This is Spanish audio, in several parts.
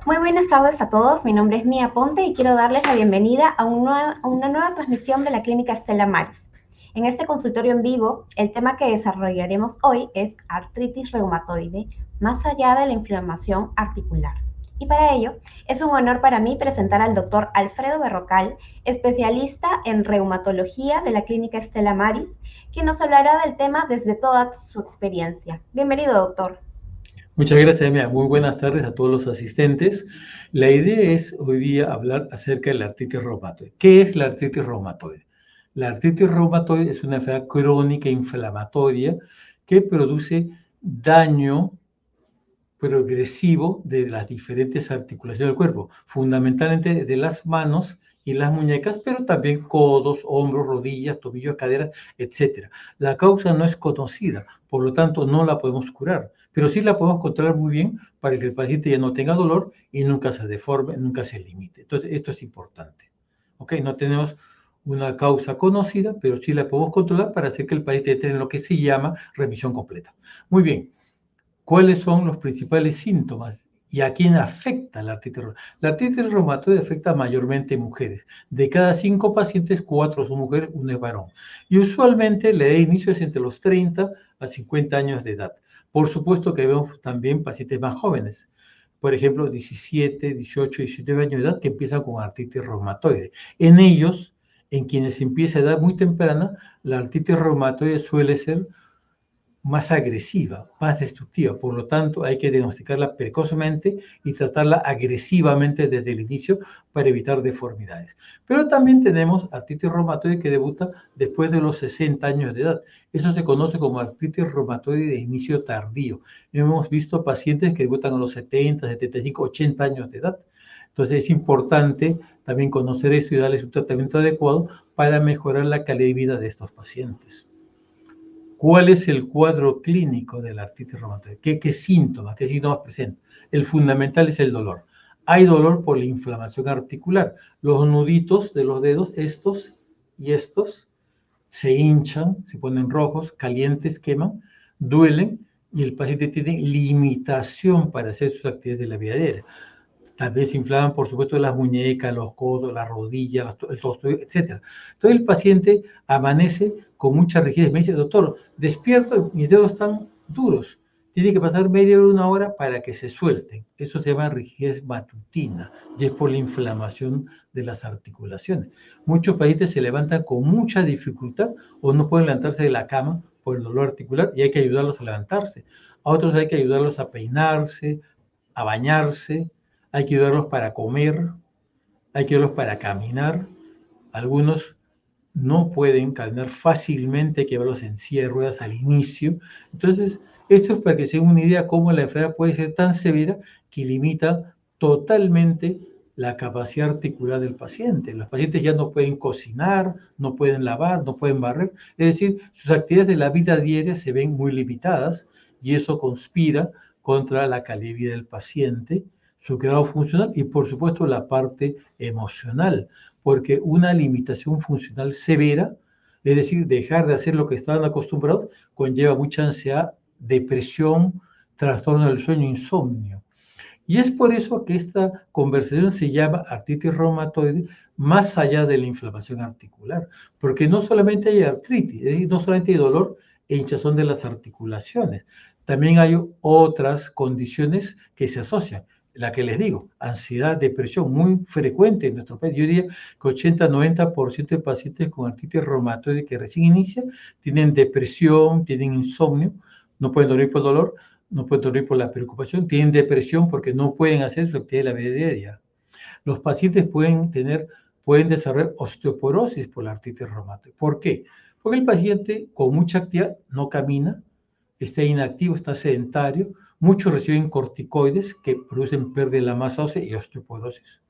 Muy buenas tardes a todos, mi nombre es Mía Ponte y quiero darles la bienvenida a una nueva transmisión de la Clínica Stella Maris. En este consultorio en vivo, el tema que desarrollaremos hoy es artritis reumatoide, más allá de la inflamación articular. Y para ello, es un honor para mí presentar al doctor Alfredo Berrocal, especialista en reumatología de la Clínica Stella Maris, quien nos hablará del tema desde toda su experiencia. Bienvenido, doctor. Muchas gracias, Mia. Muy buenas tardes a todos los asistentes. La idea es hoy día hablar acerca de la artritis reumatoide. ¿Qué es la artritis reumatoide? La artritis reumatoide es una enfermedad crónica inflamatoria que produce daño progresivo de las diferentes articulaciones del cuerpo, fundamentalmente de las manos y las muñecas, pero también codos, hombros, rodillas, tobillos, caderas, etc. La causa no es conocida, por lo tanto no la podemos curar, pero sí la podemos controlar muy bien para que el paciente ya no tenga dolor y nunca se deforme, nunca se limite. Entonces, esto es importante. ¿Ok? No tenemos una causa conocida, pero sí la podemos controlar para hacer que el paciente tenga lo que se llama remisión completa. Muy bien. ¿Cuáles son los principales síntomas y a quién afecta la artritis reumatoide? La artritis reumatoide afecta mayormente a mujeres. De cada 5 pacientes, 4 son mujeres, 1 es varón. Y usualmente la edad de inicio es entre los 30 a 50 años de edad. Por supuesto que vemos también pacientes más jóvenes. Por ejemplo, 17, 18, 19 años de edad que empiezan con artritis reumatoide. En ellos, en quienes empieza a edad muy temprana, la artritis reumatoide suele ser más agresiva, más destructiva. Por lo tanto, hay que diagnosticarla precozmente y tratarla agresivamente desde el inicio para evitar deformidades. Pero también tenemos artritis reumatoide que debuta después de los 60 años de edad. Eso se conoce como artritis reumatoide de inicio tardío. Hemos visto pacientes que debutan a los 70, 75, 80 años de edad. Entonces es importante también conocer esto y darles un tratamiento adecuado para mejorar la calidad de vida de estos pacientes. ¿Cuál es el cuadro clínico de la artritis reumatoide? ¿Qué síntomas presentan? El fundamental es el dolor. Hay dolor por la inflamación articular. Los nuditos de los dedos, estos y estos, se hinchan, se ponen rojos, calientes, queman, duelen y el paciente tiene limitación para hacer sus actividades de la vida diaria. También se inflaman, por supuesto, las muñecas, los codos, las rodillas, el tobillo, etc. Entonces el paciente amanece con mucha rigidez. Me dice, doctor, despierto, mis dedos están duros. Tiene que pasar media hora, 1 hora para que se suelten. Eso se llama rigidez matutina y es por la inflamación de las articulaciones. Muchos pacientes se levantan con mucha dificultad o no pueden levantarse de la cama por el dolor articular y hay que ayudarlos a levantarse. A otros hay que ayudarlos a peinarse, a bañarse, hay que ayudarlos para comer, hay que ayudarlos para caminar. Algunos no pueden caminar fácilmente, hay que llevarlos en silla de ruedas al inicio. Entonces, esto es para que se den una idea cómo la enfermedad puede ser tan severa que limita totalmente la capacidad articular del paciente. Los pacientes ya no pueden cocinar, no pueden lavar, no pueden barrer. Es decir, sus actividades de la vida diaria se ven muy limitadas y eso conspira contra la calidad de vida del paciente, su grado funcional y, por supuesto, la parte emocional, porque una limitación funcional severa, es decir, dejar de hacer lo que estaban acostumbrados, conlleva mucha ansiedad, depresión, trastorno del sueño, insomnio. Y es por eso que esta conversación se llama artritis reumatoide más allá de la inflamación articular, porque no solamente hay artritis, es decir, no solamente hay dolor e hinchazón de las articulaciones, también hay otras condiciones que se asocian. La que les digo, ansiedad, depresión, muy frecuente en nuestro país. Yo diría que 80-90% de pacientes con artritis reumatoide que recién inicia tienen depresión, tienen insomnio, no pueden dormir por dolor, no pueden dormir por la preocupación, tienen depresión porque no pueden hacer su actividad de la vida diaria. Los pacientes pueden desarrollar osteoporosis por la artritis reumatoide. ¿Por qué? Porque el paciente con mucha actividad no camina, está inactivo, está sedentario, muchos reciben corticoides que producen pérdida de la masa ósea y osteoporosis.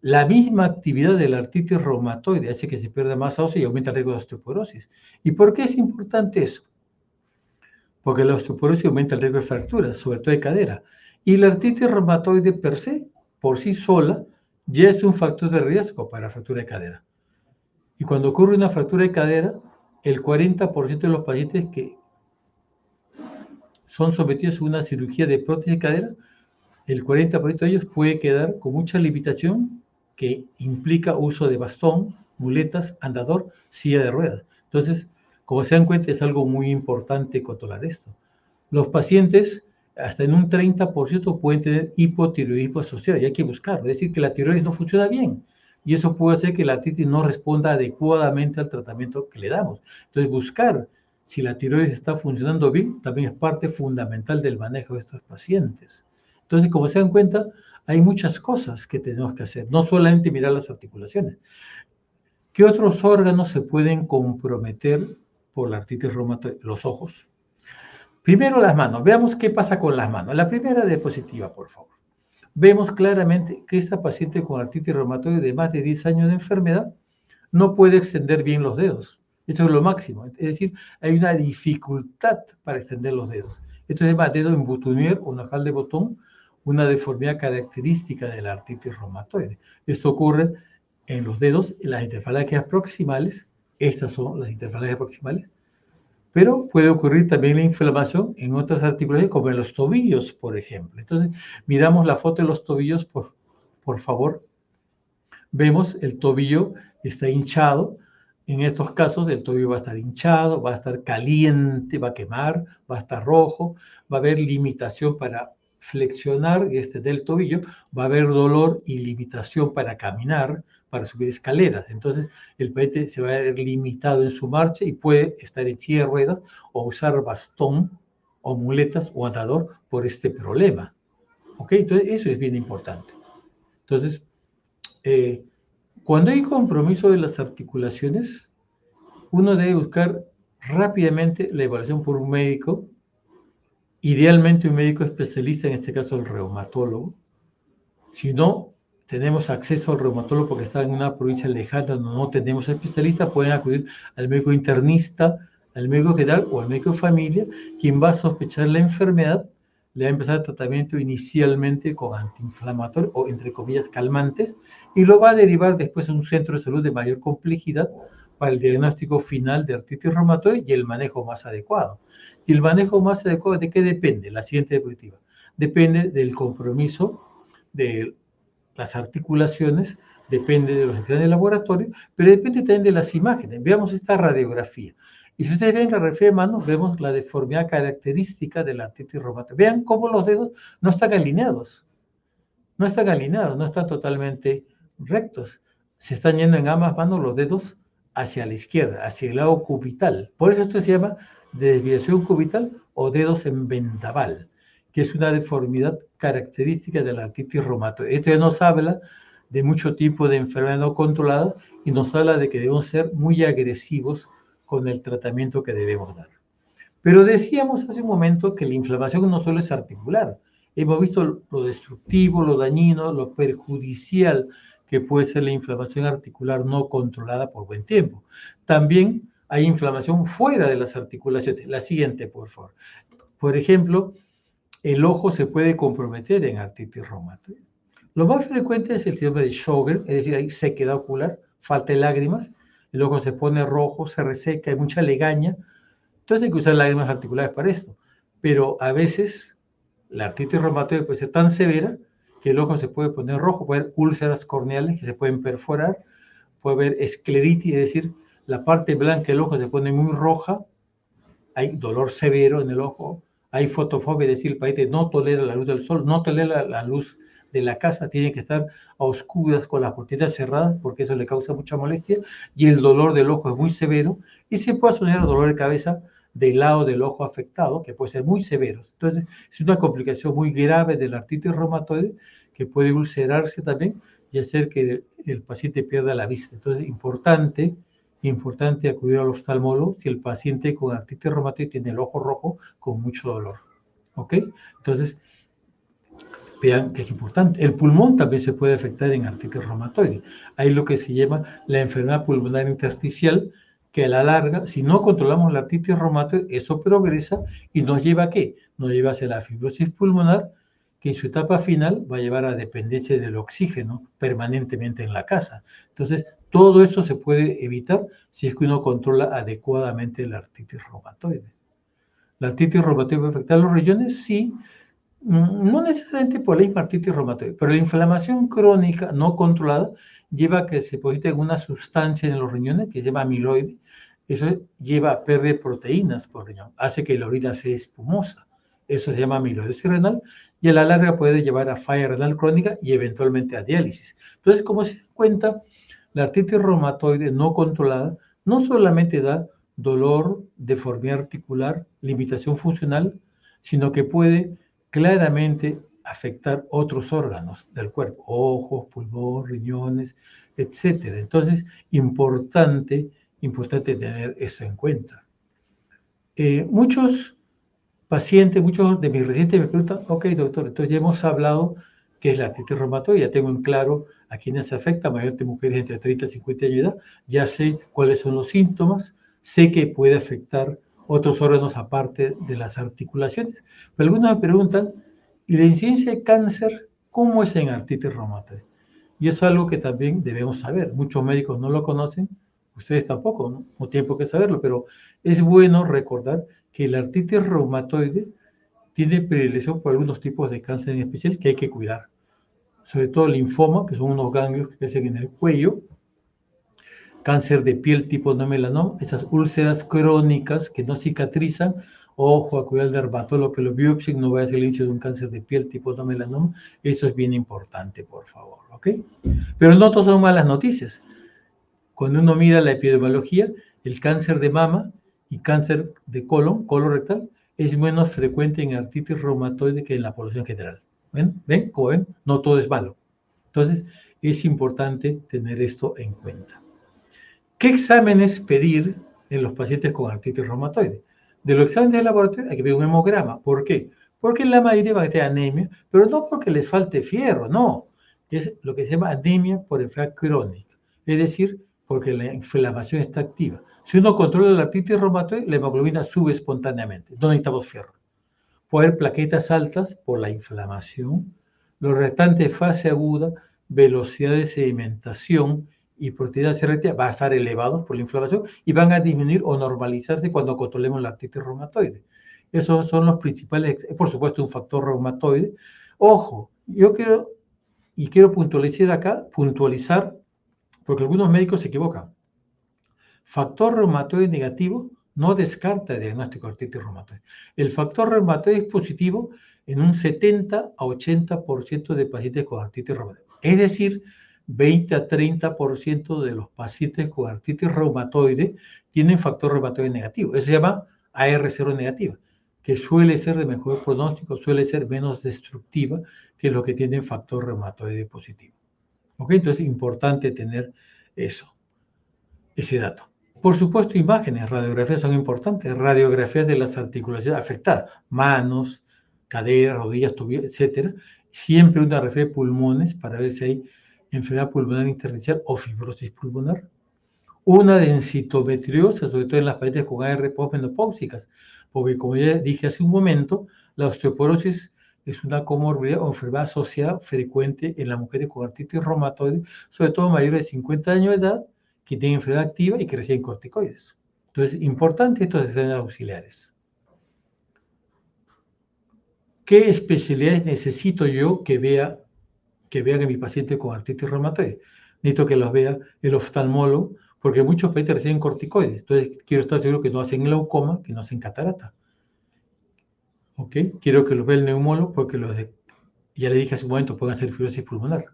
La misma actividad de la artritis reumatoide hace que se pierda masa ósea y aumenta el riesgo de osteoporosis. ¿Y por qué es importante eso? Porque la osteoporosis aumenta el riesgo de fracturas, sobre todo de cadera. Y la artritis reumatoide per se, por sí sola, ya es un factor de riesgo para fractura de cadera. Y cuando ocurre una fractura de cadera, el 40% de los pacientes que son sometidos a una cirugía de prótesis de cadera el 40% de ellos puede quedar con mucha limitación que implica uso de bastón, muletas, andador, silla de ruedas. Entonces, como se dan cuenta, es algo muy importante controlar esto. Los pacientes, hasta en un 30%, pueden tener hipotiroidismo asociado y hay que buscarlo. Es decir, que la tiroides no funciona bien. Y eso puede hacer que la artritis no responda adecuadamente al tratamiento que le damos. Entonces, buscar si la tiroides está funcionando bien también es parte fundamental del manejo de estos pacientes. Entonces, como se dan cuenta, hay muchas cosas que tenemos que hacer, no solamente mirar las articulaciones. ¿Qué otros órganos se pueden comprometer por la artritis reumatoide? Los ojos. Primero las manos. Veamos qué pasa con las manos. La primera diapositiva, por favor. Vemos claramente que esta paciente con artritis reumatoide de más de 10 años de enfermedad no puede extender bien los dedos. Eso es lo máximo. Es decir, hay una dificultad para extender los dedos. Esto se llama dedo en boutonnière o nojal de botón, una deformidad característica de la artritis reumatoide. Esto ocurre en los dedos, en las interfalanges proximales. Estas son las interfalanges proximales. Pero puede ocurrir también la inflamación en otras articulaciones, como en los tobillos, por ejemplo. Entonces, miramos la foto de los tobillos, por favor. Vemos el tobillo está hinchado. En estos casos, el tobillo va a estar hinchado, va a estar caliente, va a quemar, va a estar rojo, va a haber limitación para flexionar y extender el tobillo, va a haber dolor y limitación para caminar, para subir escaleras. Entonces, el paciente se va a ver limitado en su marcha y puede estar en silla de ruedas o usar bastón o muletas o andador por este problema. ¿Ok? Entonces, eso es bien importante. Entonces, cuando hay compromiso de las articulaciones, uno debe buscar rápidamente la evaluación por un médico, idealmente un médico especialista, en este caso el reumatólogo. Si no tenemos acceso al reumatólogo porque está en una provincia lejana donde no tenemos especialistas, pueden acudir al médico internista, al médico general o al médico de familia, quien va a sospechar la enfermedad, le va a empezar el tratamiento inicialmente con antiinflamatorios o, entre comillas, calmantes, y lo va a derivar después a un centro de salud de mayor complejidad para el diagnóstico final de artritis reumatoide y el manejo más adecuado. ¿Y el manejo más adecuado de qué depende? La siguiente diapositiva. Depende del compromiso de las articulaciones, depende de los exámenes de laboratorio, pero depende también de las imágenes. Veamos esta radiografía. Y si ustedes ven la radiografía de mano, vemos la deformidad característica de la artritis reumatoide. Vean cómo los dedos no están alineados. No están totalmente rectos. Se están yendo en ambas manos los dedos hacia la izquierda, hacia el lado cubital. Por eso esto se llama desviación cubital o dedos en vendaval, que es una deformidad característica de la artritis reumatoide. Esto ya nos habla de mucho tipo de enfermedad no controlada y nos habla de que debemos ser muy agresivos con el tratamiento que debemos dar. Pero decíamos hace un momento que la inflamación no solo es articular. Hemos visto lo destructivo, lo dañino, lo perjudicial que puede ser la inflamación articular no controlada por buen tiempo. También hay inflamación fuera de las articulaciones. La siguiente, por favor. Por ejemplo, el ojo se puede comprometer en artritis reumatoide. Lo más frecuente es el síndrome de Sjögren, es decir, hay sequedad ocular, falta de lágrimas, el ojo se pone rojo, se reseca, hay mucha legaña. Entonces hay que usar lágrimas articulares para esto. Pero a veces la artritis reumatoide puede ser tan severa que el ojo se puede poner rojo, puede haber úlceras corneales que se pueden perforar, puede haber escleritis, es decir, la parte blanca del ojo se pone muy roja, hay dolor severo en el ojo, hay fotofobia, es decir, el paciente no tolera la luz del sol, no tolera la luz de la casa, tiene que estar a oscuras con las cortinas cerradas porque eso le causa mucha molestia y el dolor del ojo es muy severo y se puede asociar al dolor de cabeza del lado del ojo afectado, que puede ser muy severo. Entonces, es una complicación muy grave de la artritis reumatoide que puede ulcerarse también y hacer que el paciente pierda la vista. Entonces, importante acudir al oftalmólogo si el paciente con artritis reumatoide tiene el ojo rojo con mucho dolor. ¿Ok? Entonces, vean que es importante. El pulmón también se puede afectar en artritis reumatoide. Hay lo que se llama la enfermedad pulmonar intersticial, que a la larga, si no controlamos la artritis reumatoide, eso progresa y nos lleva a ¿qué? Nos lleva hacia la fibrosis pulmonar, que en su etapa final va a llevar a dependencia del oxígeno permanentemente en la casa. Entonces, todo eso se puede evitar si es que uno controla adecuadamente la artritis reumatoide. ¿La artritis reumatoide puede afectar los riñones? Sí, No necesariamente por la misma artritis reumatoide, pero la inflamación crónica no controlada lleva a que se deposite una sustancia en los riñones que se llama amiloide. Eso lleva a perder proteínas por riñón, hace que la orina sea espumosa. Eso se llama amiloidosis renal y a la larga puede llevar a falla renal crónica y eventualmente a diálisis. Entonces, como se da cuenta, la artritis reumatoide no controlada no solamente da dolor, deformidad articular, limitación funcional, sino que puede claramente afectar otros órganos del cuerpo, ojos, pulmón, riñones, etcétera. Entonces, importante tener esto en cuenta. Muchos pacientes, muchos de mis residentes me preguntan, ok, doctor, entonces ya hemos hablado qué es la artritis reumatoide, ya tengo en claro a quiénes se afecta, mayormente mujeres entre 30 y 50 años de edad, ya sé cuáles son los síntomas, sé que puede afectar otros órganos aparte de las articulaciones. Pero algunos me preguntan, ¿y la incidencia de cáncer cómo es en artritis reumatoide? Y eso es algo que también debemos saber. Muchos médicos no lo conocen, ustedes tampoco, no tienen por qué saberlo, pero es bueno recordar que la artritis reumatoide tiene predilección por algunos tipos de cáncer en especial que hay que cuidar. Sobre todo el linfoma, que son unos ganglios que crecen en el cuello, cáncer de piel tipo no melanoma, esas úlceras crónicas que no cicatrizan, ojo a cuidar el dermatólogo que lo biopsien, no vaya a ser el inicio de un cáncer de piel tipo no melanoma, eso es bien importante, por favor, ¿ok? Pero no todas son malas noticias. Cuando uno mira la epidemiología, el cáncer de mama y cáncer de colon rectal, es menos frecuente en artritis reumatoide que en la población general. ¿Ven? ¿Ven? Como ven, no todo es malo. Entonces, es importante tener esto en cuenta. ¿Qué exámenes pedir en los pacientes con artritis reumatoide? De los exámenes de laboratorio hay que pedir un hemograma. ¿Por qué? Porque la mayoría va a tener anemia, pero no porque les falte fierro, no. Es lo que se llama anemia por enfermedad crónica. Es decir, porque la inflamación está activa. Si uno controla la artritis reumatoide, la hemoglobina sube espontáneamente. No necesitamos fierro. Puede haber plaquetas altas por la inflamación. Los restantes fase aguda, velocidad de sedimentación y proteína C-reactiva van a estar elevados por la inflamación y van a disminuir o normalizarse cuando controlemos la artritis reumatoide. Esos son los principales, por supuesto, un factor reumatoide. Ojo, yo quiero puntualizar, porque algunos médicos se equivocan. Factor reumatoide negativo no descarta el diagnóstico de artritis reumatoide. El factor reumatoide es positivo en un 70 a 80% de pacientes con artritis reumatoide. Es decir, 20 a 30% de los pacientes con artritis reumatoide tienen factor reumatoide negativo. Eso se llama AR0 negativa, que suele ser de mejor pronóstico, suele ser menos destructiva que los que tienen factor reumatoide positivo. ¿Ok? Entonces es importante tener ese dato. Por supuesto, imágenes, radiografías son importantes, radiografías de las articulaciones afectadas, manos, caderas, rodillas, tobillos, etc. Siempre una radiografía de pulmones para ver si hay enfermedad pulmonar intersticial o fibrosis pulmonar. Una densitometriosa, sobre todo en las pacientes con AR postmenopáusicas, porque como ya dije hace un momento, la osteoporosis es una comorbilidad o enfermedad asociada frecuente en las mujeres con artritis reumatoide, sobre todo mayores de 50 años de edad, que tienen enfermedad activa y que reciben corticoides. Entonces, importante estos exámenes auxiliares. ¿Qué especialidades necesito yo que vean a mi paciente con artritis reumatoide? Necesito que los vea el oftalmólogo, porque muchos pacientes reciben corticoides. Entonces, quiero estar seguro que no hacen glaucoma, que no hacen catarata. ¿Ok? Quiero que los vea el neumólogo, porque ya le dije hace un momento, pueden hacer fibrosis pulmonar.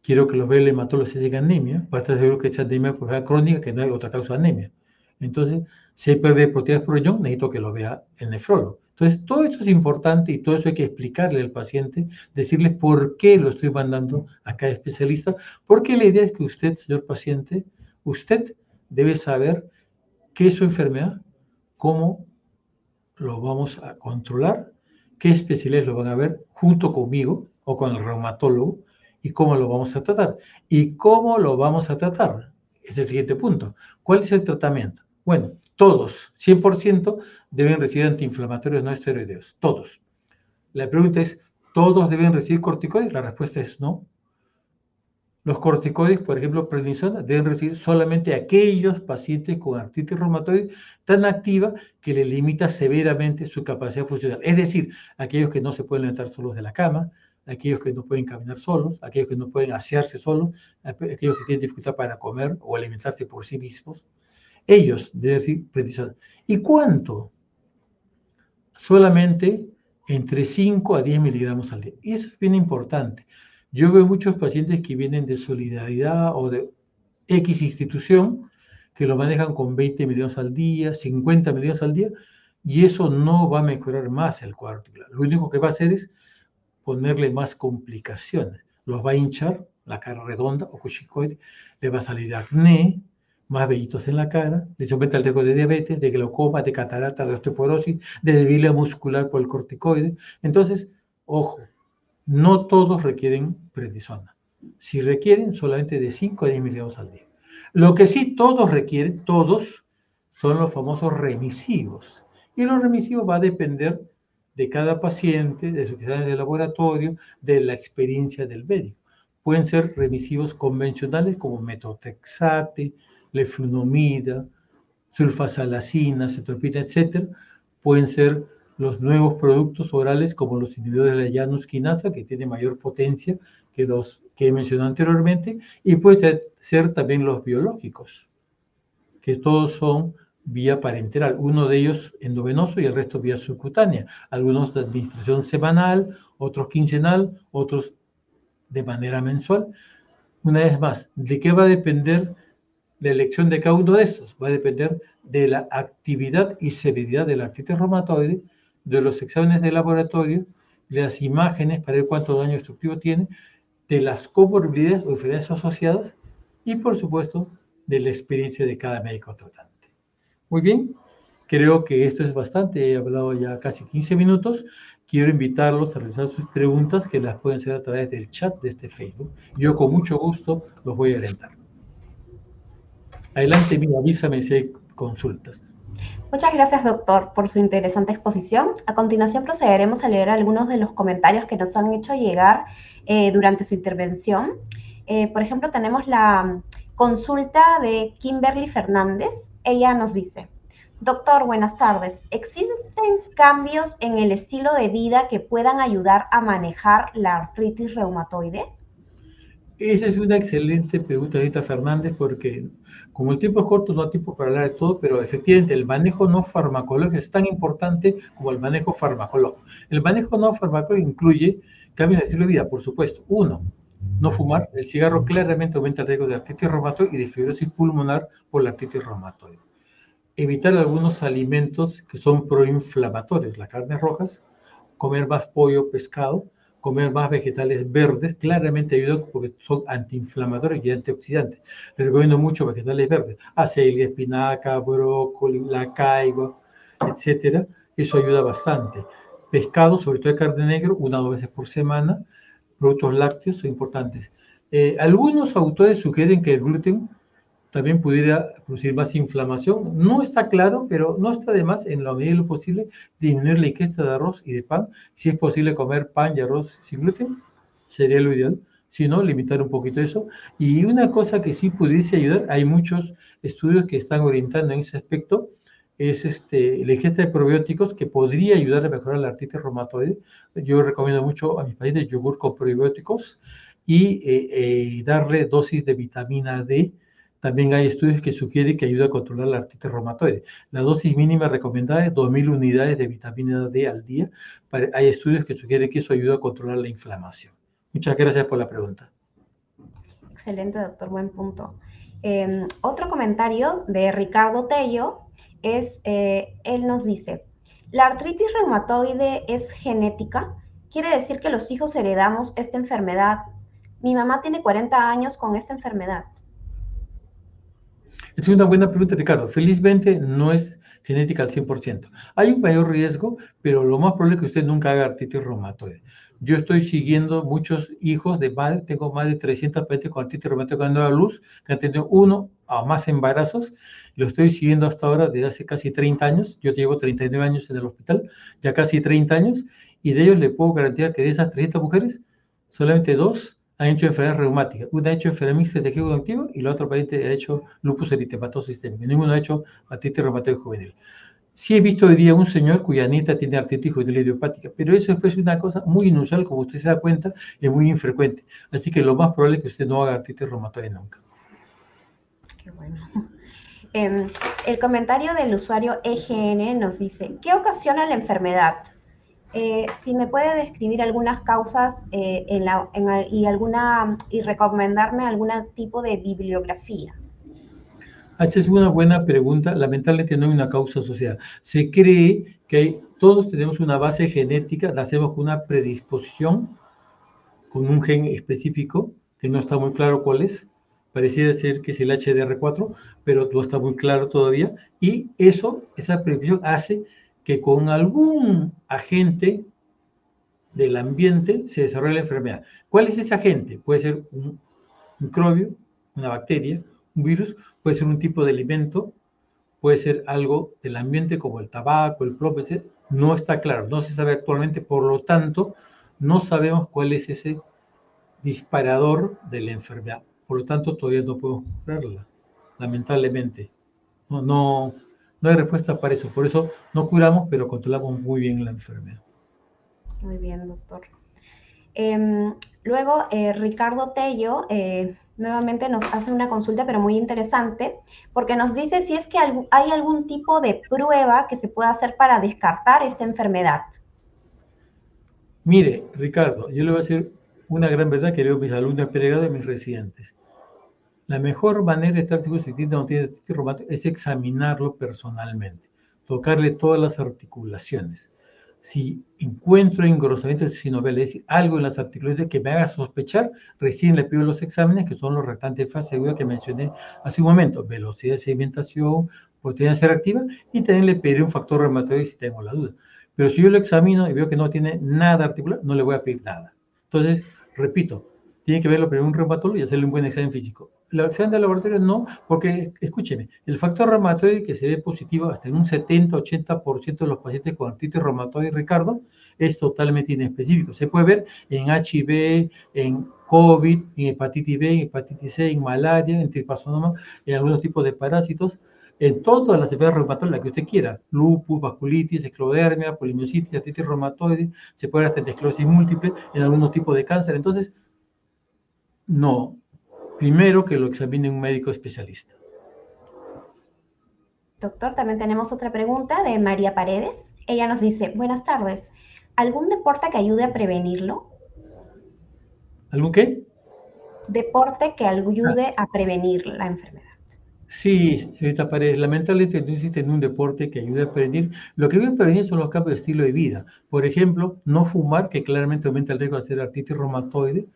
Quiero que los vea el hematólogo si hacen anemia, para estar seguro que esa anemia es crónica, que no hay otra causa de anemia. Entonces, si hay pérdida de proteínas por riñón, necesito que lo vea el nefrólogo. Entonces, todo eso es importante y todo eso hay que explicarle al paciente, decirle por qué lo estoy mandando a cada especialista, porque la idea es que usted, señor paciente, usted debe saber qué es su enfermedad, cómo lo vamos a controlar, qué especialidades lo van a ver junto conmigo o con el reumatólogo y cómo lo vamos a tratar. ¿Y cómo lo vamos a tratar? Es el siguiente punto. ¿Cuál es el tratamiento? Bueno, todos, 100%, deben recibir antiinflamatorios no esteroideos. Todos. La pregunta es, ¿todos deben recibir corticoides? La respuesta es no. Los corticoides, por ejemplo, prednisona, deben recibir solamente aquellos pacientes con artritis reumatoide tan activa que le limita severamente su capacidad funcional. Es decir, aquellos que no se pueden levantar solos de la cama, aquellos que no pueden caminar solos, aquellos que no pueden asearse solos, aquellos que tienen dificultad para comer o alimentarse por sí mismos. Ellos deben recibir prednisona. ¿Y cuánto? Solamente entre 5 a 10 miligramos al día. Y eso es bien importante. Yo veo muchos pacientes que vienen de Solidaridad o de X institución que lo manejan con 20 miligramos al día, 50 miligramos al día, y eso no va a mejorar más el cuadro articular. Lo único que va a hacer es ponerle más complicaciones. Los va a hinchar, la cara redonda o cuchicoide, le va a salir acné, más vellitos en la cara, les aumenta el riesgo de diabetes, de glaucoma, de catarata, de osteoporosis, de debilidad muscular por el corticoide. Entonces, ojo, no todos requieren prednisona. Si requieren, solamente de 5 a 10 miligramos al día. Lo que sí todos requieren, todos, son los famosos remisivos. Y los remisivos va a depender de cada paciente, de sus exámenes de laboratorio, de la experiencia del médico. Pueden ser remisivos convencionales como metotrexate, leflunomida, sulfasalacina, cetropina, etc. Pueden ser los nuevos productos orales como los inhibidores de la Janus quinasa, que tienen mayor potencia que los que he mencionado anteriormente, y pueden ser también los biológicos, que todos son vía parenteral, uno de ellos endovenoso y el resto vía subcutánea, algunos de administración semanal, otros quincenal, otros de manera mensual. Una vez más, ¿de qué va a depender la elección de cada uno de estos? Va a depender de la actividad y severidad de la artritis reumatoide, de los exámenes de laboratorio, de las imágenes para ver cuánto daño destructivo tiene, de las comorbilidades o enfermedades asociadas y, por supuesto, de la experiencia de cada médico tratante. Muy bien, creo que esto es bastante. He hablado ya casi 15 minutos. Quiero invitarlos a realizar sus preguntas, que las pueden hacer a través del chat de este Facebook. Yo con mucho gusto los voy a orientar. Adelante, avísame si hay consultas. Muchas gracias, doctor, por su interesante exposición. A continuación procederemos a leer algunos de los comentarios que nos han hecho llegar durante su intervención. Por ejemplo, tenemos la consulta de Kimberly Fernández. Ella nos dice: doctor, buenas tardes. ¿Existen cambios en el estilo de vida que puedan ayudar a manejar la artritis reumatoide? Esa es una excelente pregunta, Anita Fernández, porque como el tiempo es corto, no hay tiempo para hablar de todo, pero efectivamente el manejo no farmacológico es tan importante como el manejo farmacológico. El manejo no farmacológico incluye cambios de estilo de vida, por supuesto. Uno, no fumar. El cigarro claramente aumenta el riesgo de artritis reumatoide y de fibrosis pulmonar por la artritis reumatoide. Evitar algunos alimentos que son proinflamatorios, las carnes rojas, comer más pollo, pescado, comer más vegetales verdes, claramente ayuda porque son antiinflamatorios y antioxidantes. Les recomiendo mucho vegetales verdes, acelga, espinaca, brócoli, la caiba, etcétera. Eso ayuda bastante. Pescado, sobre todo de carne negra, 1 o 2 veces por semana. Productos lácteos son importantes. Algunos autores sugieren que el gluten también pudiera producir más inflamación. No está claro, pero no está de más, en la medida de lo posible, disminuir la ingesta de arroz y de pan. Si es posible comer pan y arroz sin gluten, sería lo ideal. Si no, limitar un poquito eso. Y una cosa que sí pudiese ayudar, hay muchos estudios que están orientando en ese aspecto, es la ingesta de probióticos, que podría ayudar a mejorar la artritis reumatoide. Yo recomiendo mucho a mis pacientes yogur con probióticos y darle dosis de vitamina D. También hay estudios que sugieren que ayuda a controlar la artritis reumatoide. La dosis mínima recomendada es 2.000 unidades de vitamina D al día. Hay estudios que sugieren que eso ayuda a controlar la inflamación. Muchas gracias por la pregunta. Excelente, doctor, buen punto. Otro comentario de Ricardo Tello es, él nos dice: ¿la artritis reumatoide es genética? ¿Quiere decir que los hijos heredamos esta enfermedad? Mi mamá tiene 40 años con esta enfermedad. Es una buena pregunta, Ricardo. Felizmente no es genética al 100%. Hay un mayor riesgo, pero lo más probable es que usted nunca haga artritis reumatoide. Yo estoy siguiendo muchos hijos de madre, tengo más de 300 pacientes con artritis reumatoide que han dado a luz, que han tenido 1 o más embarazos. Lo estoy siguiendo hasta ahora desde hace casi 30 años. Yo llevo 39 años en el hospital, ya casi 30 años, y de ellos le puedo garantizar que de esas 300 mujeres, solamente 2 han hecho enfermedades reumáticas. Una ha hecho enfermedad de tejido conectivo y la otra paciente ha hecho lupus eritematoso sistémico. Ninguno ha hecho artritis reumatoide juvenil. Sí he visto hoy día un señor cuya nieta tiene artritis juvenil idiopática, pero eso es una cosa muy inusual, como usted se da cuenta, es muy infrecuente. Así que lo más probable es que usted no haga artritis reumatoide nunca. Qué bueno. El comentario del usuario EGN nos dice, ¿qué ocasiona la enfermedad? Si me puede describir algunas causas y recomendarme algún tipo de bibliografía. Esa es una buena pregunta. Lamentablemente no hay una causa asociada. Se cree que todos tenemos una base genética, nacemos con una predisposición, con un gen específico, que no está muy claro cuál es. Pareciera ser que es el HDR4, pero no está muy claro todavía. Y esa predisposición hace que con algún agente del ambiente se desarrolle la enfermedad. ¿Cuál es ese agente? Puede ser un microbio, una bacteria, un virus, puede ser un tipo de alimento, puede ser algo del ambiente como el tabaco, el plomo, etc. No está claro, no se sabe actualmente, por lo tanto, no sabemos cuál es ese disparador de la enfermedad. Por lo tanto, todavía no podemos curarla, lamentablemente. No hay respuesta para eso. Por eso no curamos, pero controlamos muy bien la enfermedad. Muy bien, doctor. Luego, Ricardo Tello nuevamente nos hace una consulta, pero muy interesante, porque nos dice si es que hay algún tipo de prueba que se pueda hacer para descartar esta enfermedad. Mire, Ricardo, yo le voy a decir una gran verdad que leo a mis alumnos pregrados y mis residentes. La mejor manera de estar seguro si tiene o no tiene artritis reumatoide es examinarlo personalmente, tocarle todas las articulaciones. Si encuentro engrosamiento sinovial, es decir, algo en las articulaciones que me haga sospechar, recién le pido los exámenes, que son los restantes de fase aguda que mencioné hace un momento, velocidad de sedimentación, proteína C reactiva, y también le pediré un factor reumatoide si tengo la duda. Pero si yo lo examino y veo que no tiene nada articular, no le voy a pedir nada. Entonces, repito, tiene que verlo primero un reumatólogo y hacerle un buen examen físico. El examen de laboratorio no, porque, escúcheme, el factor reumatoide que se ve positivo hasta en un 70-80% de los pacientes con artritis reumatoide, Ricardo, es totalmente inespecífico. Se puede ver en HIV, en COVID, en hepatitis B, en hepatitis C, en malaria, en tripasonoma, en algunos tipos de parásitos, en todas las enfermedades reumatológicas, la que usted quiera, lupus, vasculitis, esclerodermia, polimiositis, artritis reumatoide, se puede ver hasta en esclerosis múltiple, en algunos tipos de cáncer. Entonces, no, primero que lo examine un médico especialista. Doctor, también tenemos otra pregunta de María Paredes. Ella nos dice, buenas tardes, ¿algún deporte que ayude a prevenirlo? ¿Algún qué? Deporte que ayude a prevenir la enfermedad. Sí, señorita Paredes, lamentablemente no existe un deporte que ayude a prevenir. Lo que ayuda a prevenir son los cambios de estilo de vida. Por ejemplo, no fumar, que claramente aumenta el riesgo de hacer artritis reumatoide.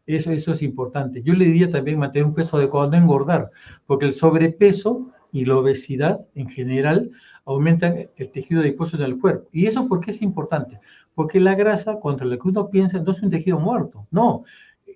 Eso es importante. Yo le diría también mantener un peso adecuado, no engordar, porque el sobrepeso y la obesidad en general aumentan el tejido adiposo en el cuerpo. ¿Y eso por qué es importante? Porque la grasa, contra la que uno piensa, no es un tejido muerto, no.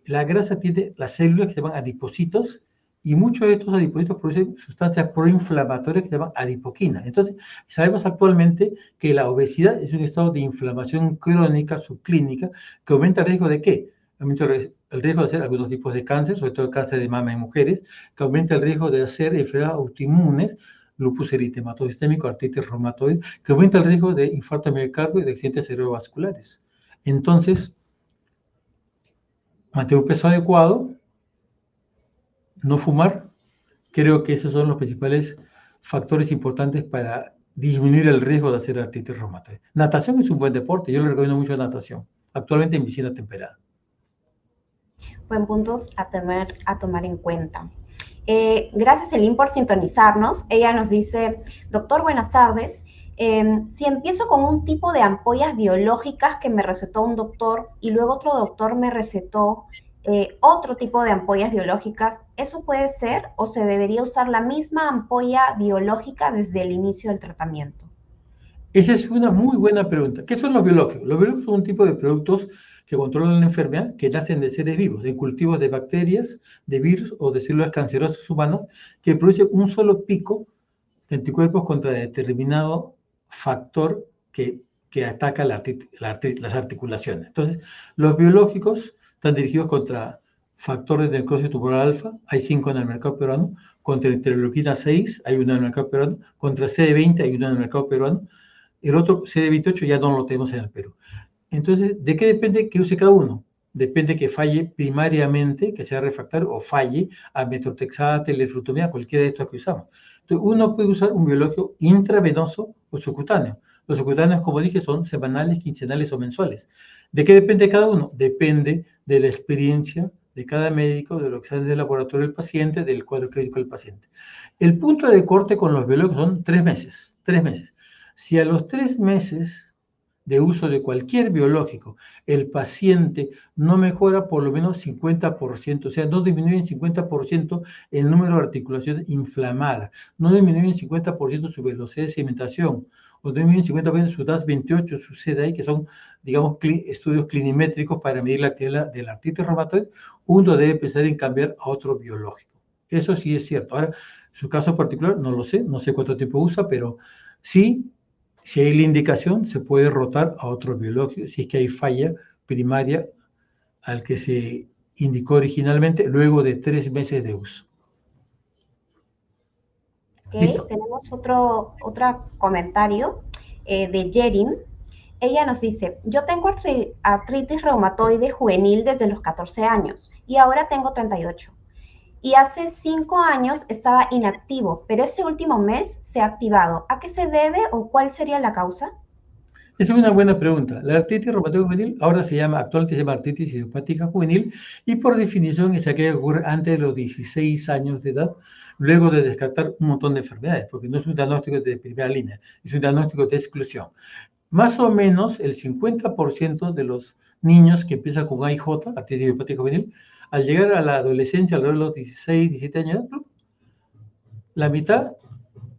La grasa tiene las células que se llaman adipocitos, y muchos de estos adipocitos producen sustancias proinflamatorias que se llaman adipoquinas. Entonces, sabemos actualmente que la obesidad es un estado de inflamación crónica, subclínica, que aumenta el riesgo de ¿qué? Aumenta el riesgo de hacer algunos tipos de cáncer, sobre todo el cáncer de mama en mujeres, que aumenta el riesgo de hacer enfermedades autoinmunes, lupus eritematoso sistémico, artritis reumatoide, que aumenta el riesgo de infarto de miocardio y de accidentes cerebrovasculares. Entonces, mantener un peso adecuado, no fumar, creo que esos son los principales factores importantes para disminuir el riesgo de hacer artritis reumatoide. Natación es un buen deporte, yo le recomiendo mucho natación, actualmente en piscina temperada. Buen puntos a tomar en cuenta. Gracias, Elin, por sintonizarnos. Ella nos dice, doctor, buenas tardes. Si empiezo con un tipo de ampollas biológicas que me recetó un doctor y luego otro doctor me recetó otro tipo de ampollas biológicas, ¿eso puede ser o se debería usar la misma ampolla biológica desde el inicio del tratamiento? Esa es una muy buena pregunta. ¿Qué son los biológicos? Los biológicos son un tipo de productos que controlan la enfermedad, que nacen de seres vivos, de cultivos de bacterias, de virus o de células cancerosas humanas, que producen un solo pico de anticuerpos contra determinado factor que ataca las articulaciones. Entonces, los biológicos están dirigidos contra factor de necrosis tumoral alfa, hay 5 en el mercado peruano, contra interleuquina 6, hay una en el mercado peruano, contra CD20 hay una en el mercado peruano, el otro CD28 ya no lo tenemos en el Perú. Entonces, ¿de qué depende que use cada uno? Depende que falle primariamente, que sea refractario, o falle a metotrexato, teleflutomida, cualquiera de estos que usamos. Entonces, uno puede usar un biológico intravenoso o subcutáneo. Los subcutáneos, como dije, son semanales, quincenales o mensuales. ¿De qué depende cada uno? Depende de la experiencia de cada médico, de lo que sale del laboratorio del paciente, del cuadro clínico del paciente. El punto de corte con los biológicos son 3 meses. 3 meses. Si a los 3 meses de uso de cualquier biológico, el paciente no mejora por lo menos 50%, o sea, no disminuye en 50% el número de articulaciones inflamadas, no disminuye en 50% su velocidad de sedimentación, o disminuye en 50% su DAS28, su CDI, que son, digamos, estudios clinimétricos para medir la actividad de la artritis reumatoide, uno debe pensar en cambiar a otro biológico. Eso sí es cierto. Ahora, su caso particular, no lo sé, no sé cuánto tiempo usa, pero sí, si hay la indicación, se puede rotar a otro biológico si es que hay falla primaria al que se indicó originalmente luego de 3 meses de uso. Ok, tenemos otro comentario de Jerin. Ella nos dice, yo tengo artritis reumatoide juvenil desde los 14 años y ahora tengo 38. Y hace 5 años estaba inactivo, pero ese último mes se ha activado. ¿A qué se debe o cuál sería la causa? Esa es una buena pregunta. La artritis reumatoide juvenil actualmente se llama artritis idiopática juvenil y por definición es aquella que ocurre antes de los 16 años de edad, luego de descartar un montón de enfermedades, porque no es un diagnóstico de primera línea, es un diagnóstico de exclusión. Más o menos el 50% de los niños que empiezan con AIJ, artritis idiopática juvenil, al llegar a la adolescencia, alrededor de los 16, 17 años, la mitad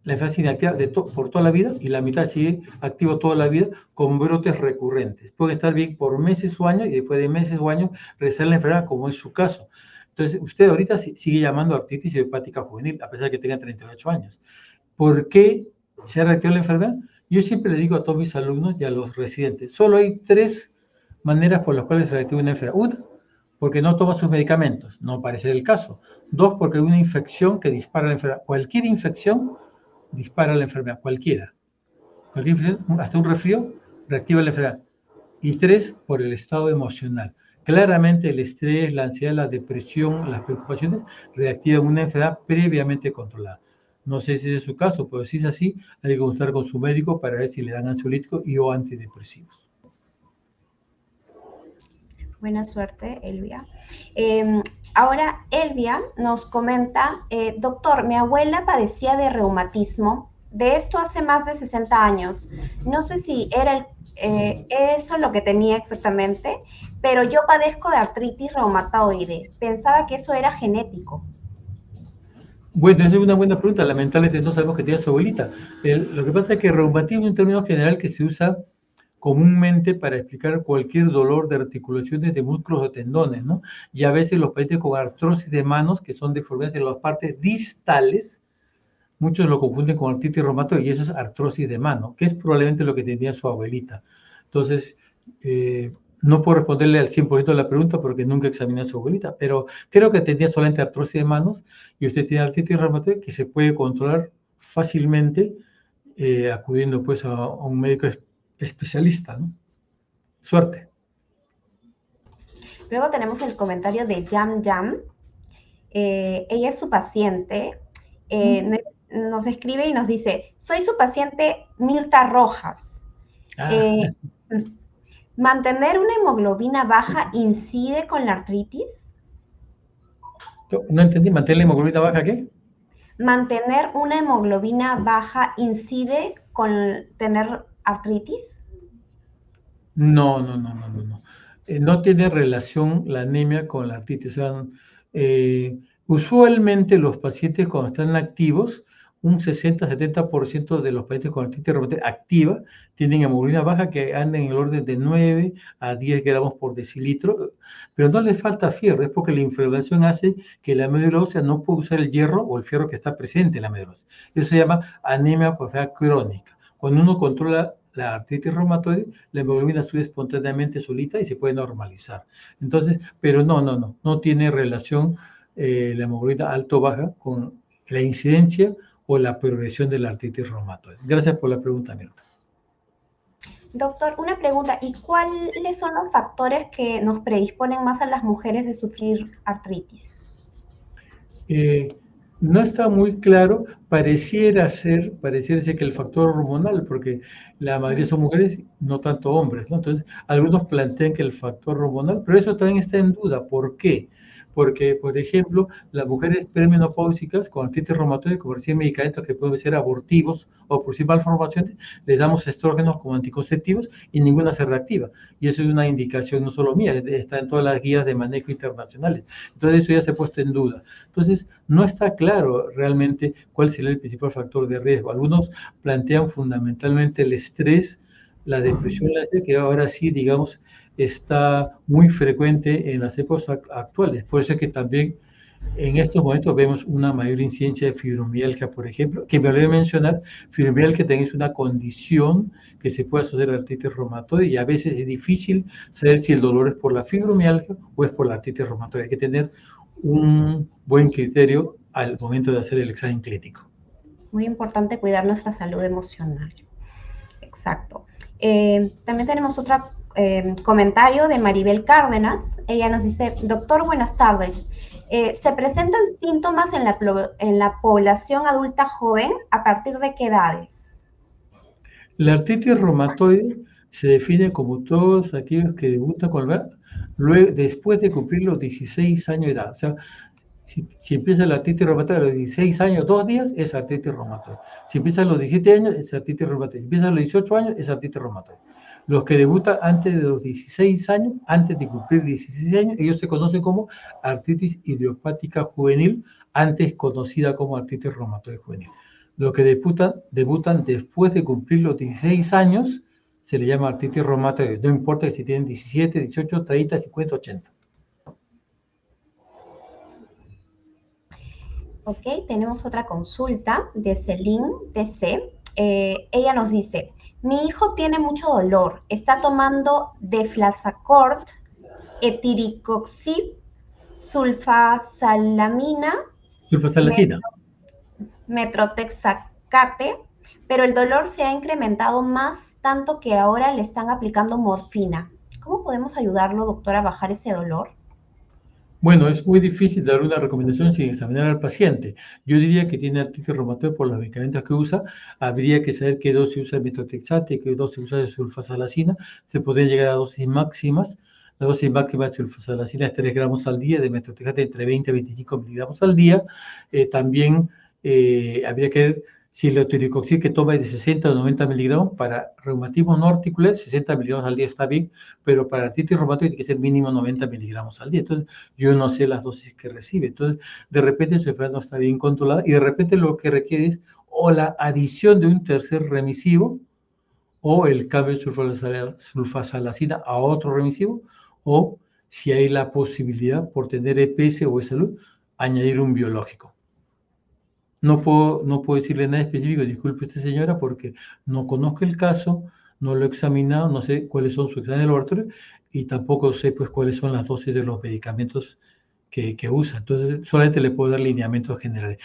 la enfermedad sigue activa por toda la vida y la mitad sigue activa toda la vida con brotes recurrentes. Puede estar bien por meses o años y después de meses o años regresar la enfermedad, como es su caso. Entonces, usted ahorita sigue llamando artritis idiopática juvenil, a pesar de que tenga 38 años. ¿Por qué se ha reactivado la enfermedad? Yo siempre le digo a todos mis alumnos y a los residentes, solo hay 3 maneras por las cuales se reactiva una enfermedad. Una, porque no toma sus medicamentos, no parece el caso. 2, porque hay una infección que dispara la enfermedad. Cualquier infección dispara la enfermedad, cualquiera. Cualquier infección, hasta un resfrío, reactiva la enfermedad. Y 3, por el estado emocional. Claramente el estrés, la ansiedad, la depresión, las preocupaciones reactivan una enfermedad previamente controlada. No sé si es su caso, pero si es así, hay que consultar con su médico para ver si le dan ansiolíticos y o antidepresivos. Buena suerte, Elvia. Ahora, Elvia nos comenta, doctor, mi abuela padecía de reumatismo, de esto hace más de 60 años. No sé si era eso lo que tenía exactamente, pero yo padezco de artritis reumatoide. Pensaba que eso era genético. Bueno, esa es una buena pregunta. Lamentablemente no sabemos que tiene su abuelita. Lo que pasa es que reumatismo es un término general que se usa comúnmente para explicar cualquier dolor de articulaciones de músculos o tendones, ¿no? Y a veces los pacientes con artrosis de manos, que son deformidades en las partes distales, muchos lo confunden con artritis reumatoide y eso es artrosis de mano, que es probablemente lo que tenía su abuelita. Entonces, no puedo responderle al 100% de la pregunta porque nunca examiné a su abuelita, pero creo que tenía solamente artrosis de manos y usted tiene artritis reumatoide que se puede controlar fácilmente acudiendo pues a un médico especialista, ¿no? Suerte. Luego tenemos el comentario de Jam Jam. Ella es su paciente. Nos escribe y nos dice, soy su paciente Mirta Rojas. ¿Mantener una hemoglobina baja incide con la artritis? No entendí, ¿mantener la hemoglobina baja qué? ¿Mantener una hemoglobina baja incide con tener artritis? No. No tiene relación la anemia con la artritis. O sea, usualmente los pacientes cuando están activos, un 60-70% de los pacientes con artritis reumatoide activa tienen hemoglobina baja que anda en el orden de 9 a 10 gramos por decilitro, pero no les falta fierro, es porque la inflamación hace que la médula ósea no pueda usar el hierro o el fierro que está presente en la médula ósea. Eso se llama anemia por enfermedad crónica. Cuando uno controla la artritis reumatoide, la hemoglobina sube espontáneamente solita y se puede normalizar. Entonces, pero no tiene relación la hemoglobina alto o baja con la incidencia o la progresión de la artritis reumatoide. Gracias por la pregunta, Mirta. Doctor, una pregunta, ¿y cuáles son los factores que nos predisponen más a las mujeres de sufrir artritis? No está muy claro, pareciera ser que el factor hormonal, porque la mayoría son mujeres, no tanto hombres, ¿no? Entonces, algunos plantean que el factor hormonal, pero eso también está en duda. ¿Por qué? Porque, por ejemplo, las mujeres perimenopáusicas con artritis reumatoide, como reciben medicamentos que pueden ser abortivos o producir malformaciones, les damos estrógenos como anticonceptivos y ninguna se reactiva. Y eso es una indicación no solo mía, está en todas las guías de manejo internacionales. Entonces, eso ya se ha puesto en duda. Entonces, no está claro realmente cuál sería el principal factor de riesgo. Algunos plantean fundamentalmente el estrés, la depresión, que ahora sí, digamos, está muy frecuente en las épocas actuales. Por eso es que también en estos momentos vemos una mayor incidencia de fibromialgia, por ejemplo, que me olvidé mencionar, fibromialgia también es una condición que se puede asociar a artritis reumatoide y a veces es difícil saber si el dolor es por la fibromialgia o es por la artritis reumatoide. Hay que tener un buen criterio al momento de hacer el examen clínico. Muy importante cuidar nuestra salud emocional. Exacto. También tenemos otro comentario de Maribel Cárdenas. Ella nos dice, doctor, buenas tardes. ¿Se presentan síntomas en la población adulta joven? ¿A partir de qué edades? La artritis reumatoide se define como todos aquellos que debutan con la luego, después de cumplir los 16 años de edad. O sea, si empieza la artritis reumatoide a los 16 años, 2 días, es artritis reumatoide. Si empieza a los 17 años, es artritis reumatoide. Si empieza a los 18 años, es artritis reumatoide. Los que debutan antes de los 16 años, antes de cumplir 16 años, ellos se conocen como artritis idiopática juvenil, antes conocida como artritis reumatoide juvenil. Los que debutan después de cumplir los 16 años, se le llama artritis reumatoide. No importa si tienen 17, 18, 30, 50, 80. Ok, tenemos otra consulta de Celine TC. Ella nos dice, mi hijo tiene mucho dolor, está tomando deflazacort, etiricoxib, sulfasalamina, Sulfasalazina. metrotexacate, pero el dolor se ha incrementado más tanto que ahora le están aplicando morfina. ¿Cómo podemos ayudarlo, doctor, a bajar ese dolor? Bueno, es muy difícil dar una recomendación sin examinar al paciente. Yo diría que tiene artritis reumatoide por los medicamentos que usa. Habría que saber qué dosis usa de metotrexate, qué dosis usa de sulfasalazina. Se podrían llegar a dosis máximas. La dosis máxima de sulfasalazina es 3 gramos al día, de metotrexate entre 20 a 25 miligramos al día. También habría que ver si el etiricoxib que toma es de 60 o 90 miligramos, para reumatismo no articular, 60 miligramos al día está bien, pero para artritis reumatoide tiene que ser mínimo 90 miligramos al día. Entonces, yo no sé las dosis que recibe. Entonces, de repente su enfermedad no está bien controlada y de repente lo que requiere es o la adición de un tercer remisivo o el cambio de sulfasalazina a otro remisivo, o si hay la posibilidad por tener EPS o E-Salud, añadir un biológico. No puedo decirle nada específico, disculpe esta señora, porque no conozco el caso, no lo he examinado, no sé cuáles son sus exámenes de laboratorio y tampoco sé pues cuáles son las dosis de los medicamentos que usa. Entonces, solamente le puedo dar lineamientos generales.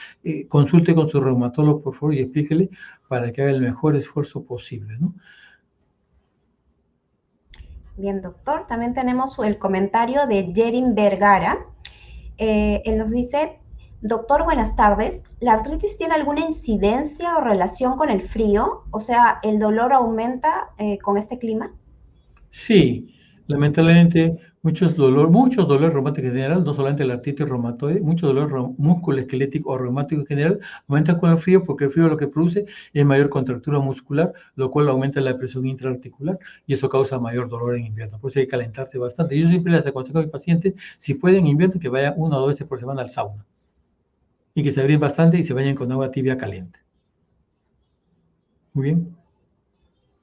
Consulte con su reumatólogo, por favor, y explíquele para que haga el mejor esfuerzo posible, ¿no? Bien, doctor. También tenemos el comentario de Jerin Vergara. Él nos dice, doctor, buenas tardes. ¿La artritis tiene alguna incidencia o relación con el frío? O sea, ¿el dolor aumenta con este clima? Sí, lamentablemente muchos dolores reumáticos en general, no solamente la artritis reumatoide, mucho dolor musculoesquelético o reumático en general aumenta con el frío, porque el frío lo que produce es mayor contractura muscular, lo cual aumenta la presión intraarticular y eso causa mayor dolor en invierno. Por eso hay que calentarse bastante. Yo siempre les aconsejo a mis pacientes, si pueden en invierno, que vayan 1 o 2 veces por semana al sauna y que se abriguen bastante y se bañen con agua tibia caliente. Muy bien.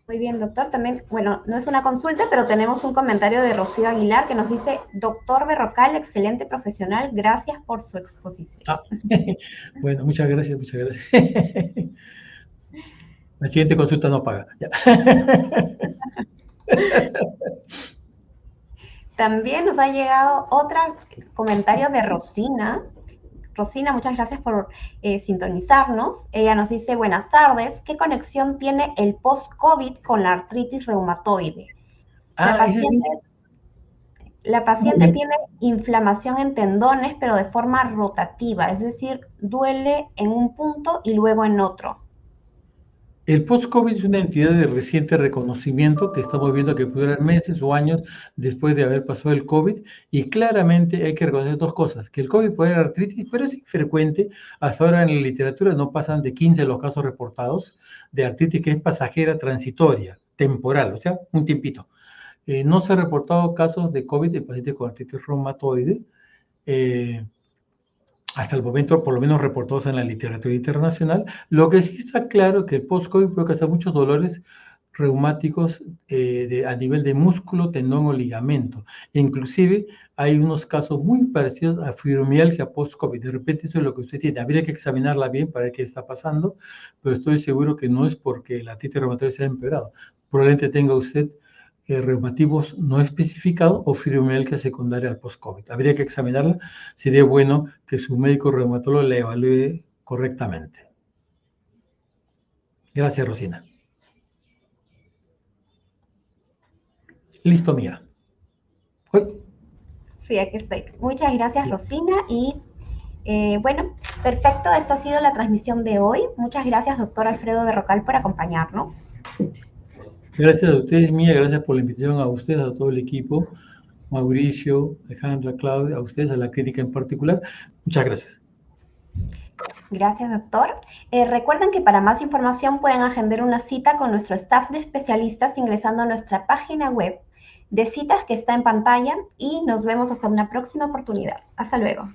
Muy bien, doctor. También, bueno, no es una consulta, pero tenemos un comentario de Rocío Aguilar que nos dice, doctor Berrocal, excelente profesional, gracias por su exposición. Bueno, muchas gracias, muchas gracias. La siguiente consulta no paga. Ya. También nos ha llegado otro comentario de Rosina. Rosina, muchas gracias por sintonizarnos. Ella nos dice, buenas tardes, ¿qué conexión tiene el post-COVID con la artritis reumatoide? La Ese sí. paciente tiene inflamación en tendones, pero de forma rotativa, es decir, duele en un punto y luego en otro. El post-COVID es una entidad de reciente reconocimiento que estamos viendo que puede durar meses o años después de haber pasado el COVID, y claramente hay que reconocer dos cosas, que el COVID puede dar artritis, pero es infrecuente. Hasta ahora en la literatura no pasan de 15 los casos reportados de artritis que es pasajera, transitoria, temporal, o sea, un tiempito. No se han reportado casos de COVID en pacientes con artritis reumatoide, hasta el momento, por lo menos reportados en la literatura internacional. Lo que sí está claro es que el post-COVID puede causar muchos dolores reumáticos a nivel de músculo, tendón o ligamento. Inclusive hay unos casos muy parecidos a fibromialgia post-COVID. De repente eso es lo que usted tiene. Habría que examinarla bien para ver qué está pasando, pero estoy seguro que no es porque la artritis reumatoide se ha empeorado. Probablemente tenga usted reumatismos no especificados o fibromialgia secundaria al post-COVID. Habría que examinarla. Sería bueno que su médico reumatólogo la evalúe correctamente. Gracias, Rosina. Listo, mía. Uy. Sí, aquí estoy. Muchas gracias, Rosina. Y bueno, perfecto. Esta ha sido la transmisión de hoy. Muchas gracias, doctor Alfredo Berrocal, por acompañarnos. Gracias a ustedes, Mía. Gracias por la invitación, a ustedes, a todo el equipo. Mauricio, Alejandra, Claudia, a ustedes, a la clínica en particular. Muchas gracias. Gracias, doctor. Recuerden que para más información pueden agendar una cita con nuestro staff de especialistas ingresando a nuestra página web de citas que está en pantalla, y nos vemos hasta una próxima oportunidad. Hasta luego.